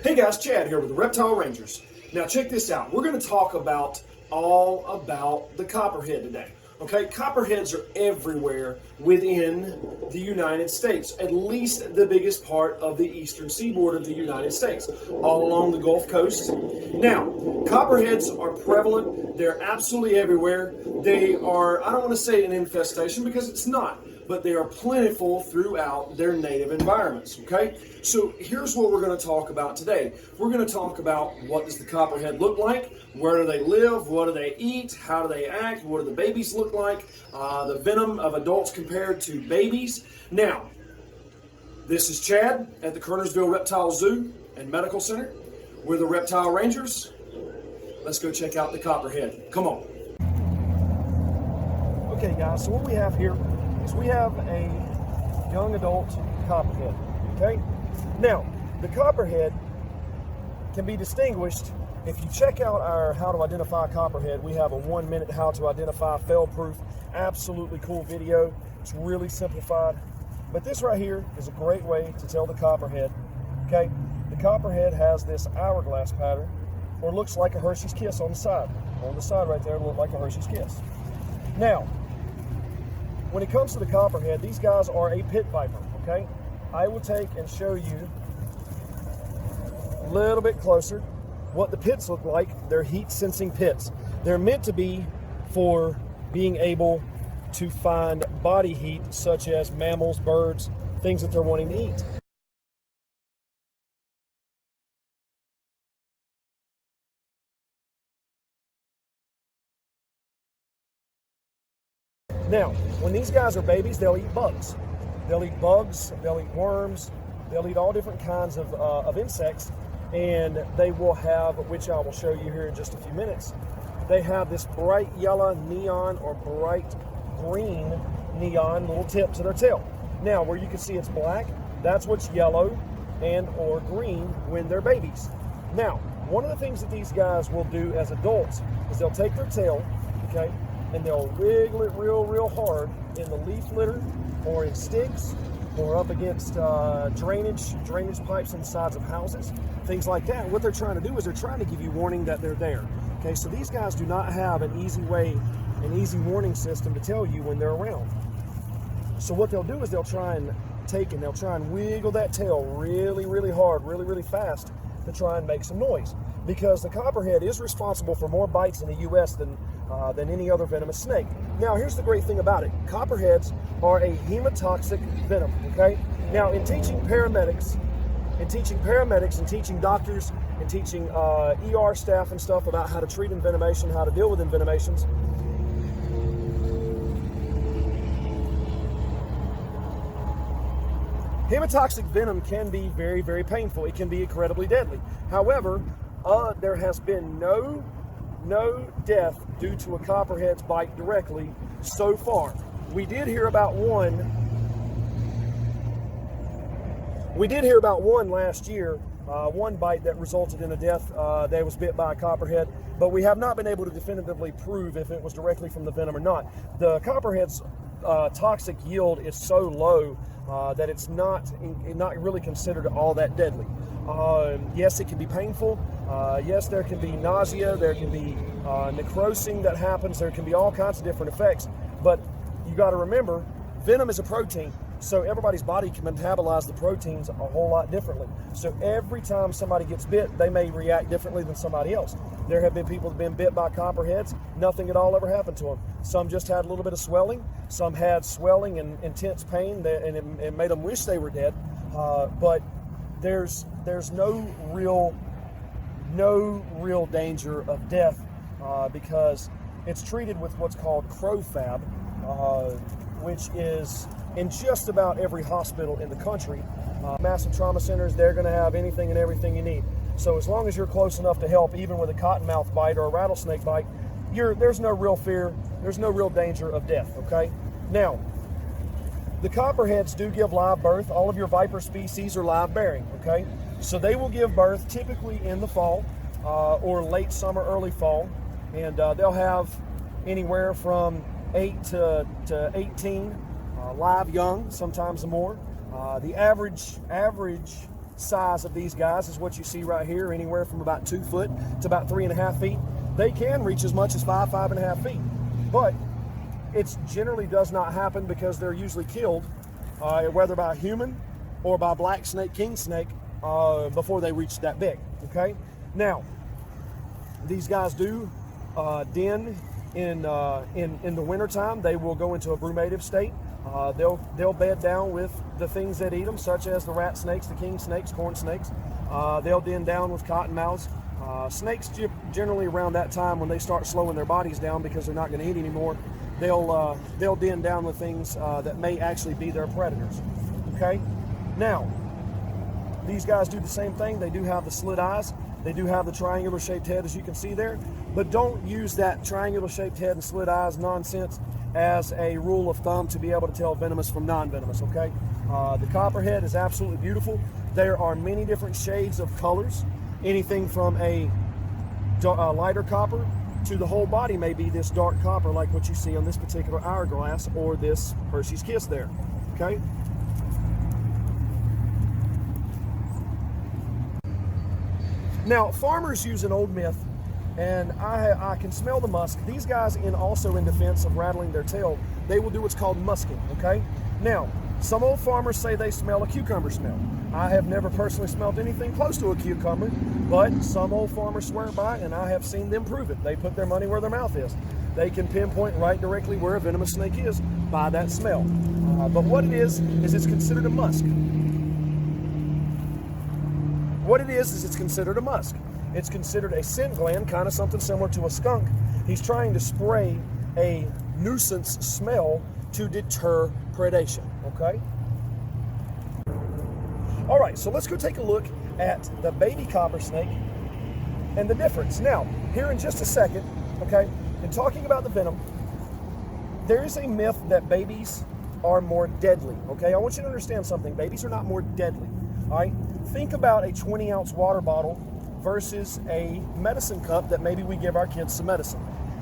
Hey guys, Chad here with the Reptile Rangers. Now check this out. We're going to talk all about the copperhead today. Okay, copperheads are everywhere within the United States, at least the biggest part of the eastern seaboard of the United States, all along the Gulf Coast. Now, copperheads are prevalent. They're absolutely everywhere. They are, I don't want to say an infestation because it's not, but they are plentiful throughout their native environments, okay? So here's what we're going to talk about today. We're going to talk about what does the copperhead look like, where do they live, what do they eat, how do they act, what do the babies look like, the venom of adults compared to babies. Now, this is Chad at the Kernersville Reptile Zoo and Medical Center. We're the Reptile Rangers. Let's go check out the copperhead. Come on. Okay guys, so what we have here is we have a young adult copperhead, okay? Now, the copperhead can be distinguished. If you check out our How to Identify a Copperhead, we have a 1-minute How to Identify fail-proof, absolutely cool video. It's really simplified. But this right here is a great way to tell the copperhead, okay? The copperhead has this hourglass pattern, or looks like a Hershey's Kiss on the side. On the side right there, it looks like a Hershey's Kiss. Now, when it comes to the copperhead, these guys are a pit viper, okay? I will take and show you a little bit closer what the pits look like. They're heat-sensing pits. They're meant to be for being able to find body heat, such as mammals, birds, things that they're wanting to eat. Now, when these guys are babies, they'll eat bugs. They'll eat bugs, they'll eat worms, they'll eat all different kinds of insects, and they will have, which I will show you here in just a few minutes, they have this bright yellow neon or bright green neon little tip to their tail. Now, where you can see it's black, that's what's yellow and or green when they're babies. Now, one of the things that these guys will do as adults is they'll take their tail, okay, and they'll wiggle it real hard in the leaf litter or in sticks or up against drainage pipes on the sides of houses, things like that. What they're trying to do is they're trying to give you warning that they're there. Okay, so these guys do not have an easy warning system to tell you when they're around. So what they'll do is they'll try and wiggle that tail really hard, really fast to try and make some noise, because the copperhead is responsible for more bites in the U.S. than any other venomous snake. Now, here's the great thing about it. Copperheads are a hemotoxic venom, okay? Now, in teaching paramedics and teaching doctors and teaching ER staff and stuff about how to treat envenomation, how to deal with envenomations, hemotoxic venom can be very painful. It can be incredibly deadly. However, there has been no death due to a copperhead's bite directly so far. We did hear about one last year, one bite that resulted in a death. That was bit by a copperhead, but we have not been able to definitively prove if it was directly from the venom or not. The copperhead's toxic yield is so low that it's not really considered all that deadly. Yes, it can be painful. Yes, there can be nausea. There can be necrosing that happens. There can be all kinds of different effects. But you got to remember, venom is a protein, so everybody's body can metabolize the proteins a whole lot differently. So every time somebody gets bit, they may react differently than somebody else. There have been people that have been bit by copperheads, nothing at all ever happened to them. Some just had a little bit of swelling. Some had swelling and intense pain, and it made them wish they were dead. But there's no real danger of death because it's treated with what's called crowfab, which is in just about every hospital in the country. Massive trauma centers, they're going to have anything and everything you need. So as long as you're close enough to help, even with a cottonmouth bite or a rattlesnake bite, there's no real fear, there's no real danger of death, okay? Now, the copperheads do give live birth. All of your viper species are live bearing, okay? So they will give birth typically in the fall or late summer, early fall, and they'll have anywhere from 8 to 18 live young, sometimes more. The average size of these guys is what you see right here, anywhere from about 2 foot to about 3.5 feet. They can reach as much as 5.5 feet, but it generally does not happen because they're usually killed, whether by a human or by black snake, king snake, before they reach that big. Okay, now these guys do den in the wintertime. They will go into a brumative state. They'll bed down with the things that eat them, such as the rat snakes, the king snakes, corn snakes. They'll den down with cottonmouths. Snakes generally around that time, when they start slowing their bodies down because they're not going to eat anymore, they'll den down with things that may actually be their predators. Okay, now these guys do the same thing. They do have the slit eyes. They do have the triangular shaped head, as you can see there, but don't use that triangular shaped head and slit eyes nonsense as a rule of thumb to be able to tell venomous from non-venomous. Okay, the copperhead is absolutely beautiful. There are many different shades of colors, anything from a lighter copper to the whole body may be this dark copper, like what you see on this particular hourglass or this Hershey's Kiss there. Okay, now farmers use an old myth, and I can smell the musk. These guys, also in defense of rattling their tail, they will do what's called musking. Okay, now some old farmers say they smell a cucumber smell. I have never personally smelled anything close to a cucumber, but some old farmers swear by it, and I have seen them prove it. They put their money where their mouth is. They can pinpoint right directly where a venomous snake is by that smell. But what it is it's considered a musk. What it is it's considered a musk. It's considered a scent gland, kind of something similar to a skunk. He's trying to spray a nuisance smell to deter predation. Okay? All right, so let's go take a look at the baby copper snake and the difference. Now, here in just a second, okay, in talking about the venom, there is a myth that babies are more deadly. Okay, I want you to understand something. Babies are not more deadly. All right, think about a 20-ounce water bottle versus a medicine cup that maybe we give our kids some medicine.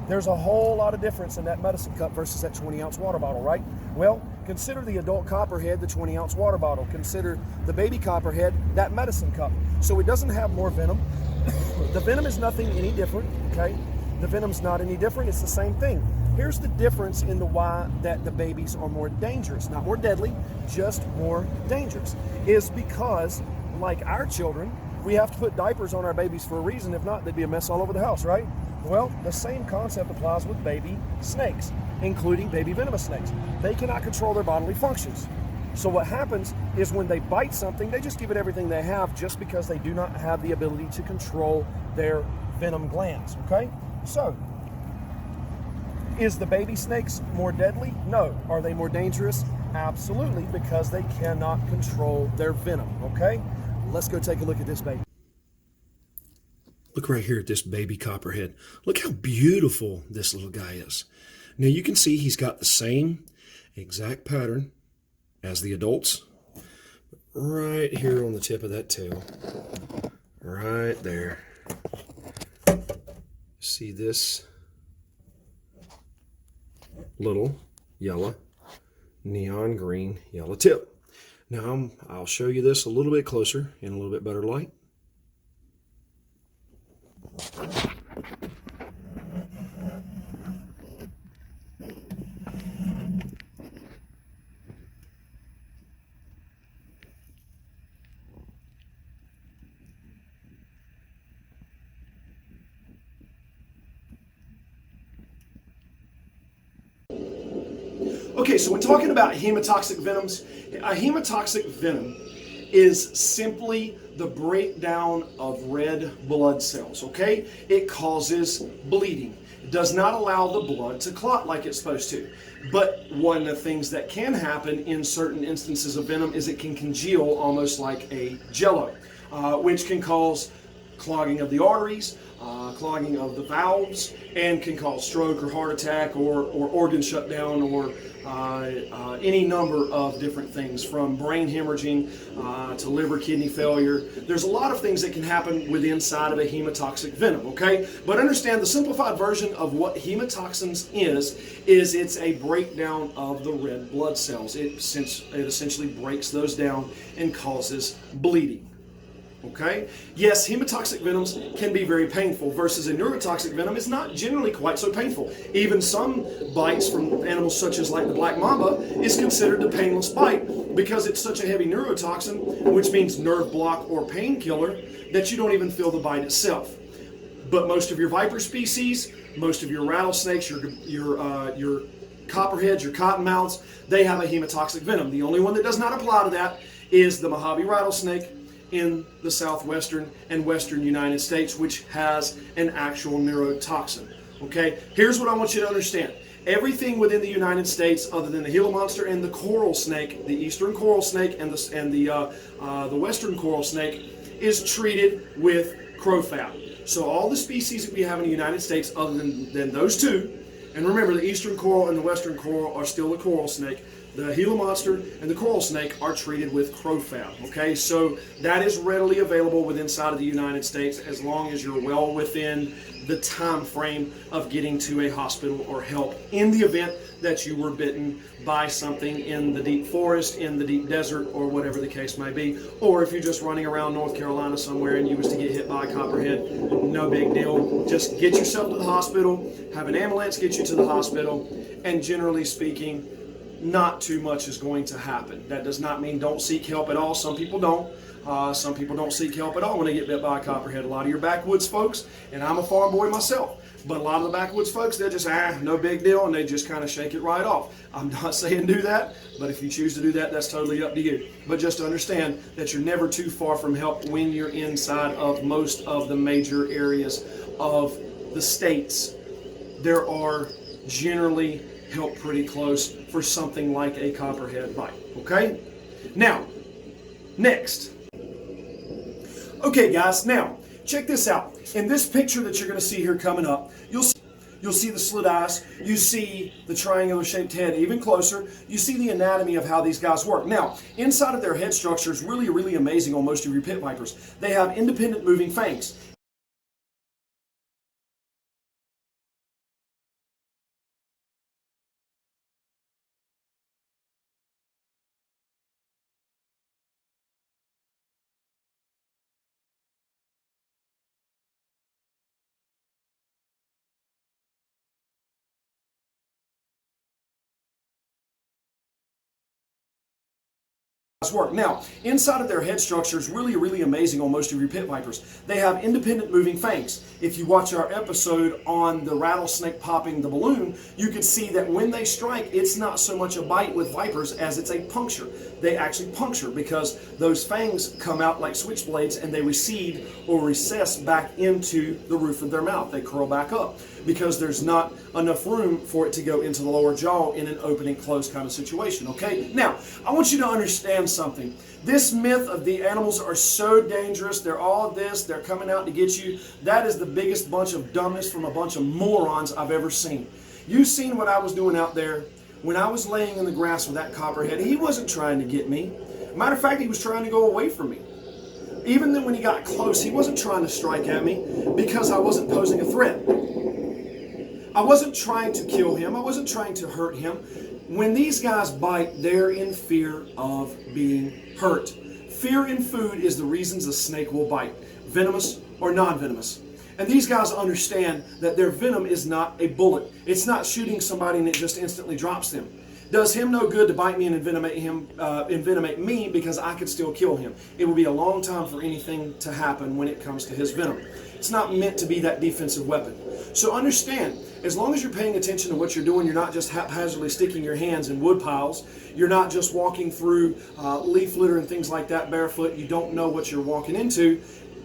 There's a whole lot of difference in that medicine cup versus that 20-ounce water bottle, right? Well, consider the adult copperhead, the 20-ounce water bottle. Consider the baby copperhead, that medicine cup. So it doesn't have more venom. The venom is nothing any different, okay? The venom's not any different, it's the same thing. Here's the difference in the why that the babies are more dangerous. Not more deadly, just more dangerous. Is because, like our children, we have to put diapers on our babies for a reason. If not, they'd be a mess all over the house, right? Well, the same concept applies with baby snakes, including baby venomous snakes. They cannot control their bodily functions. So what happens is when they bite something, they just give it everything they have just because they do not have the ability to control their venom glands, okay? So, is the baby snakes more deadly? No. Are they more dangerous? Absolutely, because they cannot control their venom, okay? Let's go take a look at this baby. Look right here at this baby copperhead. Look how beautiful this little guy is. Now you can see he's got the same exact pattern as the adults. Right here on the tip of that tail. Right there. See this little yellow, neon green yellow tip. Now I'll show you this a little bit closer in a little bit better light. Okay, so when talking about hemotoxic venoms, a hemotoxic venom is simply the breakdown of red blood cells, okay? It causes bleeding. It does not allow the blood to clot like it's supposed to. But one of the things that can happen in certain instances of venom is it can congeal almost like a jello, which can cause clogging of the arteries, clogging of the valves, and can cause stroke or heart attack or organ shutdown or any number of different things, from brain hemorrhaging to liver kidney failure. There's a lot of things that can happen within inside of a hemotoxic venom, okay? But understand the simplified version of what hemotoxins is it's a breakdown of the red blood cells. It essentially breaks those down and causes bleeding, Okay? Yes, hemotoxic venoms can be very painful versus a neurotoxic venom is not generally quite so painful. Even some bites from animals such as like the black mamba is considered a painless bite because it's such a heavy neurotoxin, which means nerve block or painkiller, that you don't even feel the bite itself. But most of your viper species, most of your rattlesnakes, your copperheads, your cottonmouths, they have a hemotoxic venom. The only one that does not apply to that is the Mojave rattlesnake in the southwestern and western United States, which has an actual neurotoxin. Okay, here's what I want you to understand. Everything within the United States, other than the Gila monster and the coral snake, the eastern coral snake and the western coral snake, is treated with crofab. So all the species that we have in the United States, other than those two, and remember the eastern coral and the western coral are still the coral snake. The Gila monster and the coral snake are treated with crofab. Okay, so that is readily available within inside of the United States as long as you're well within the time frame of getting to a hospital or help in the event that you were bitten by something in the deep forest, in the deep desert, or whatever the case may be. Or if you're just running around North Carolina somewhere and you was to get hit by a copperhead, no big deal. Just get yourself to the hospital, have an ambulance get you to the hospital, and generally speaking, not too much is going to happen. That does not mean don't seek help at all. Some people don't. Some people don't seek help at all when they get bit by a copperhead. A lot of your backwoods folks, and I'm a farm boy myself, but a lot of the backwoods folks, they're just, no big deal, and they just kind of shake it right off. I'm not saying do that, but if you choose to do that, that's totally up to you. But just to understand that you're never too far from help when you're inside of most of the major areas of the states. There are generally help pretty close for something like a copperhead bite. Okay? Now, next. Okay, guys, now check this out. In this picture that you're going to see here coming up, you'll see the slit eyes, you see the triangular shaped head even closer, you see the anatomy of how these guys work. Now, inside of their head structure is really, really amazing on most of your pit vipers. They have independent moving fangs. Work. Now, inside of their head structure is really, really amazing on most of your pit vipers. They have independent moving fangs. If you watch our episode on the rattlesnake popping the balloon, you can see that when they strike, it's not so much a bite with vipers as it's a puncture. They actually puncture because those fangs come out like switchblades and they recede or recess back into the roof of their mouth. They curl back up because there's not enough room for it to go into the lower jaw in an open and closed kind of situation. Okay? Now, I want you to understand something. This myth of the animals are so dangerous, they're all this, they're coming out to get you, that is the biggest bunch of dumbness from a bunch of morons I've ever seen. You've seen what I was doing out there when I was laying in the grass with that copperhead. He wasn't trying to get me. Matter of fact, he was trying to go away from me. Even then when he got close, he wasn't trying to strike at me because I wasn't posing a threat. I wasn't trying to kill him. I wasn't trying to hurt him. When these guys bite, they're in fear of being hurt. Fear in food is the reasons a snake will bite, venomous or non-venomous. And these guys understand that their venom is not a bullet. It's not shooting somebody and it just instantly drops them. Does him no good to bite me and envenomate me because I could still kill him. It will be a long time for anything to happen when it comes to his venom. It's not meant to be that defensive weapon. So understand, as long as you're paying attention to what you're doing, you're not just haphazardly sticking your hands in wood piles, you're not just walking through leaf litter and things like that barefoot, you don't know what you're walking into,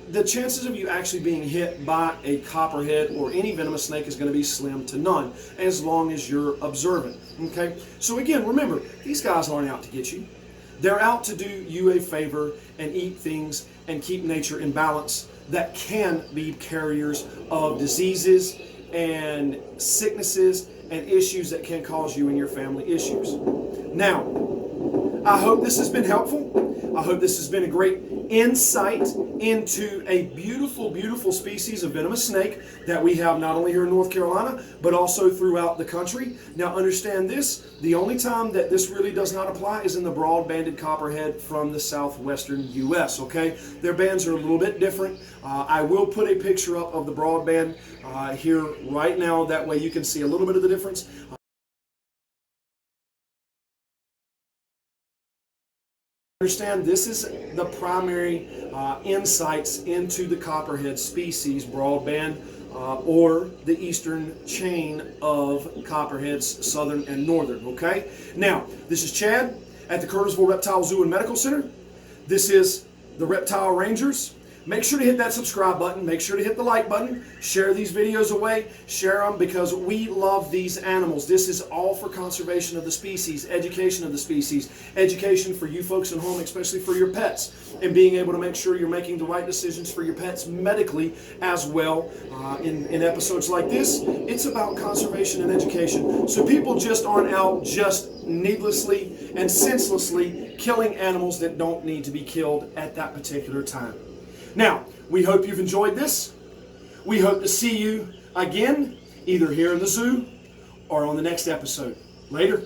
the chances of you actually being hit by a copperhead or any venomous snake is going to be slim to none, as long as you're observant. Okay? So again, remember, these guys aren't out to get you. They're out to do you a favor and eat things and keep nature in balance that can be carriers of diseases and sicknesses and issues that can cause you and your family issues. Now, I hope this has been helpful. I hope this has been a great insight into a beautiful, beautiful species of venomous snake that we have not only here in North Carolina, but also throughout the country. Now understand this, the only time that this really does not apply is in the broad-banded copperhead from the southwestern U.S., okay? Their bands are a little bit different. I will put a picture up of the broadband here right now, that way you can see a little bit of the difference. Understand this is the primary insights into the copperhead species, broadband, or the eastern chain of copperheads, southern and northern, okay? Now, this is Chad at the Curtisville Reptile Zoo and Medical Center. This is the Reptile Rangers. Make sure to hit that subscribe button. Make sure to hit the like button. Share these videos away. Share them because we love these animals. This is all for conservation of the species, education of the species, education for you folks at home, especially for your pets, and being able to make sure you're making the right decisions for your pets medically as well. In episodes like this, it's about conservation and education. So people just aren't out just needlessly and senselessly killing animals that don't need to be killed at that particular time. Now, we hope you've enjoyed this. We hope to see you again, either here in the zoo or on the next episode. Later.